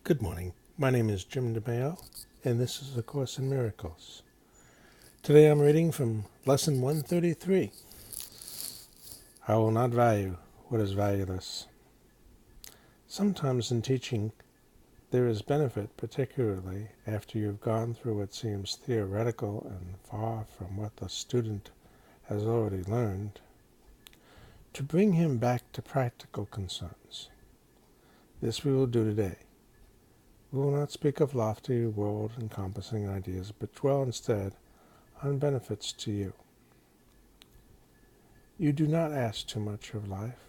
Good morning. My name is Jim DeMeo, and this is A Course in Miracles. Today I'm reading from Lesson 133. I will not value what is valueless. Sometimes in teaching, there is benefit, particularly after you've gone through what seems theoretical and far from what the student has already learned, to bring him back to practical concerns. This we will do today. We will not speak of lofty, world-encompassing ideas, but dwell instead on benefits to you. You do not ask too much of life,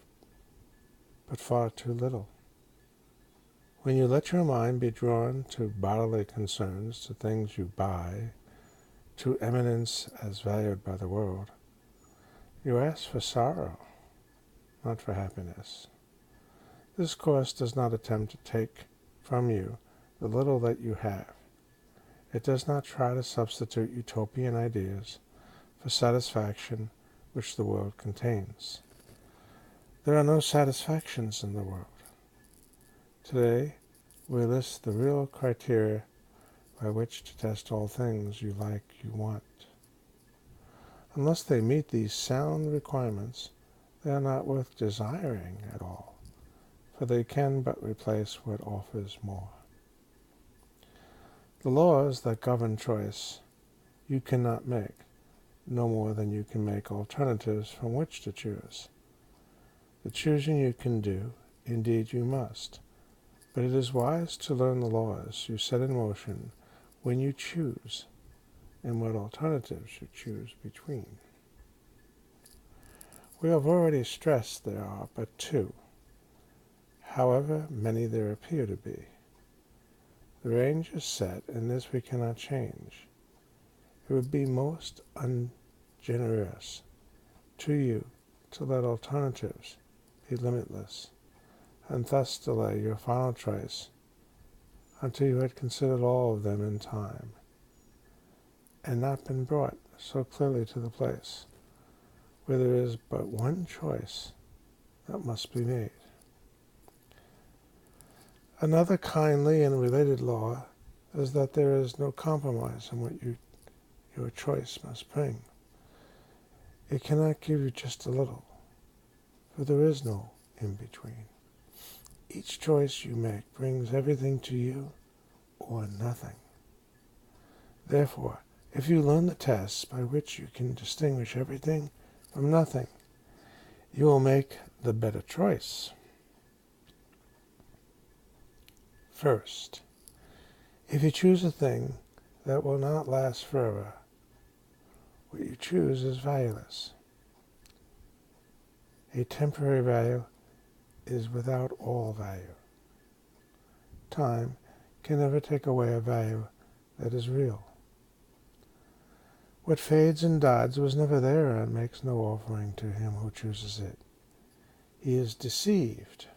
but far too little. When you let your mind be drawn to bodily concerns, to things you buy, to eminence as valued by the world, you ask for sorrow, not for happiness. This course does not attempt to take from you the little that you have. It does not try to substitute utopian ideas for satisfaction which the world contains. There are no satisfactions in the world. Today, we list the real criteria by which to test all things you like, you want. Unless they meet these sound requirements, they are not worth desiring at all, for they can but replace what offers more. The laws that govern choice you cannot make, no more than you can make alternatives from which to choose. The choosing you can do, indeed you must, but it is wise to learn the laws you set in motion when you choose, and what alternatives you choose between. We have already stressed there are but two, however many there appear to be. The range is set, and this we cannot change. It would be most ungenerous to you to let alternatives be limitless, and thus delay your final choice until you had considered all of them in time, and not been brought so clearly to the place where there is but one choice that must be made. Another kindly and related law is that there is no compromise in what your choice must bring. It cannot give you just a little, for there is no in-between. Each choice you make brings everything to you or nothing. Therefore, if you learn the tests by which you can distinguish everything from nothing, you will make the better choice. First, if you choose a thing that will not last forever, what you choose is valueless. A temporary value is without all value. Time can never take away a value that is real. What fades and dies was never there and makes no offering to him who chooses it. He is deceived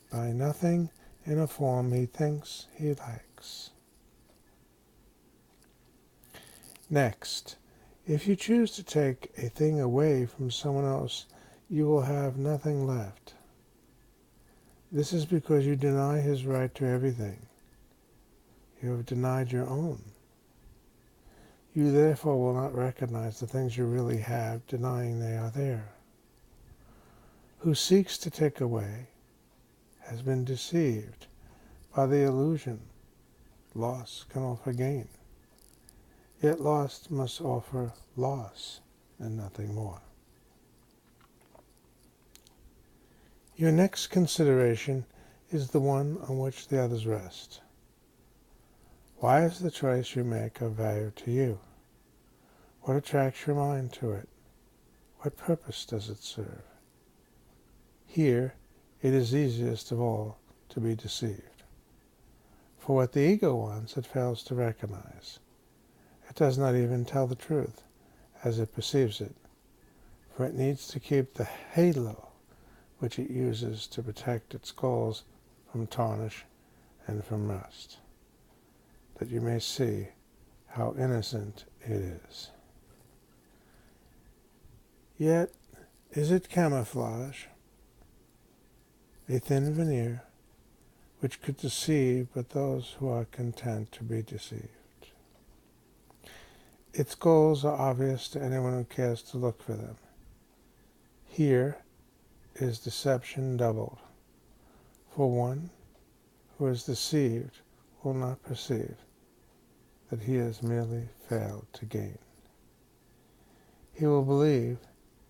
by nothing in a form he thinks he likes. Next, if you choose to take a thing away from someone else, you will have nothing left. This is because you deny his right to everything. You have denied your own. You therefore will not recognize the things you really have, denying they are there. Who seeks to take away has been deceived by the illusion loss can offer gain. Yet loss must offer loss and nothing more. Your next consideration is the one on which the others rest. Why is the choice you make of value to you? What attracts your mind to it? What purpose does it serve? Here, it is easiest of all to be deceived. For what the ego wants, it fails to recognize. It does not even tell the truth as it perceives it, for it needs to keep the halo which it uses to protect its goals from tarnish and from rust, that you may see how innocent it is. Yet, is it camouflage, a thin veneer, which could deceive but those who are content to be deceived. Its goals are obvious to anyone who cares to look for them. Here is deception doubled, for one who is deceived will not perceive that he has merely failed to gain. He will believe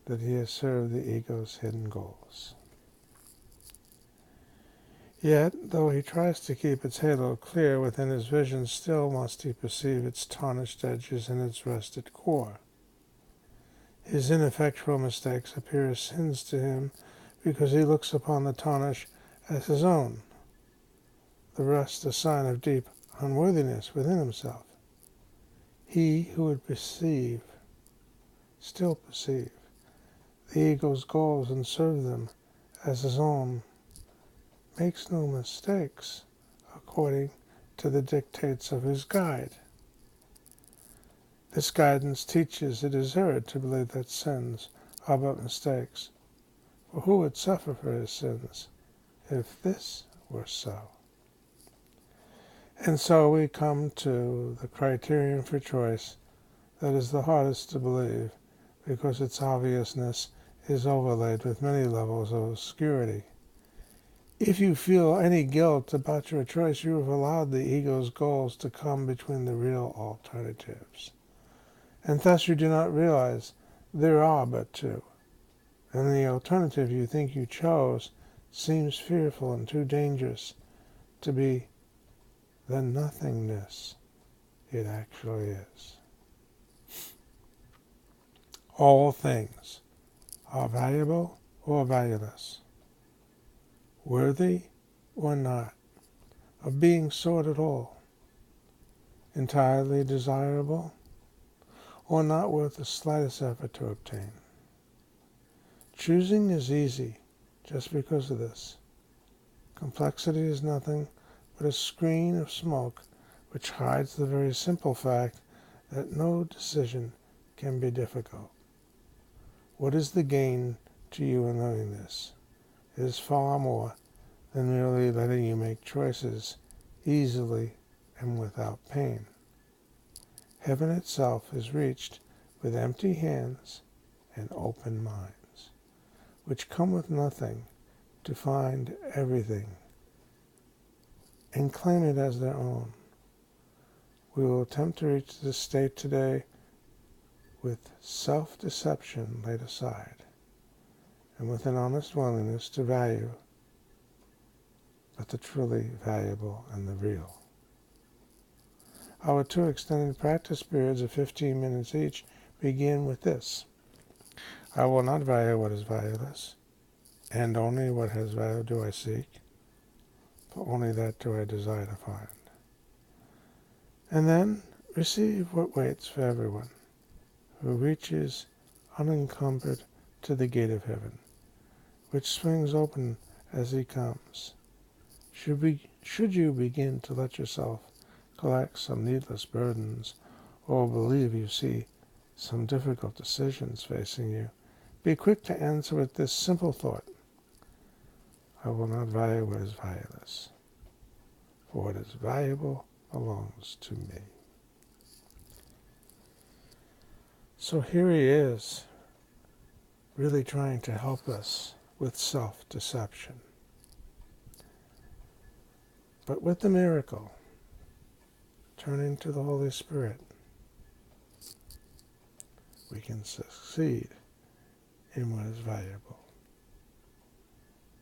that he has served the ego's hidden goals. Yet, though he tries to keep its halo clear within his vision, still must he perceive its tarnished edges and its rusted core. His ineffectual mistakes appear as sins to him because he looks upon the tarnish as his own, the rust a sign of deep unworthiness within himself. He who would still perceive, the ego's goals and serve them as his own, makes no mistakes according to the dictates of his guide. This guidance teaches it is error to believe that sins are but mistakes, for who would suffer for his sins if this were so? And so we come to the criterion for choice that is the hardest to believe because its obviousness is overlaid with many levels of obscurity. If you feel any guilt about your choice, you have allowed the ego's goals to come between the real alternatives. And thus you do not realize there are but two, and the alternative you think you chose seems fearful and too dangerous to be the nothingness it actually is. All things are valuable or valueless, worthy or not of being sought at all, entirely desirable or not worth the slightest effort to obtain. Choosing is easy just because of this. Complexity is nothing but a screen of smoke which hides the very simple fact that no decision can be difficult. What is the gain to you in knowing this? It is far more than merely letting you make choices easily and without pain. Heaven itself is reached with empty hands and open minds, which come with nothing to find everything and claim it as their own. We will attempt to reach this state today with self-deception laid aside and with an honest willingness to value but the truly valuable and the real. Our 2 extended practice periods of 15 minutes each begin with this: I will not value what is valueless, and only what has value do I seek, for only that do I desire to find. And then receive what waits for everyone who reaches unencumbered to the gate of heaven, which swings open as he comes. Should you begin to let yourself collect some needless burdens, or believe you see some difficult decisions facing you, be quick to answer with this simple thought: I will not value what is valueless, for what is valuable belongs to me. So here he is, really trying to help us with self-deception. But with the miracle, turning to the Holy Spirit, we can succeed in what is valuable.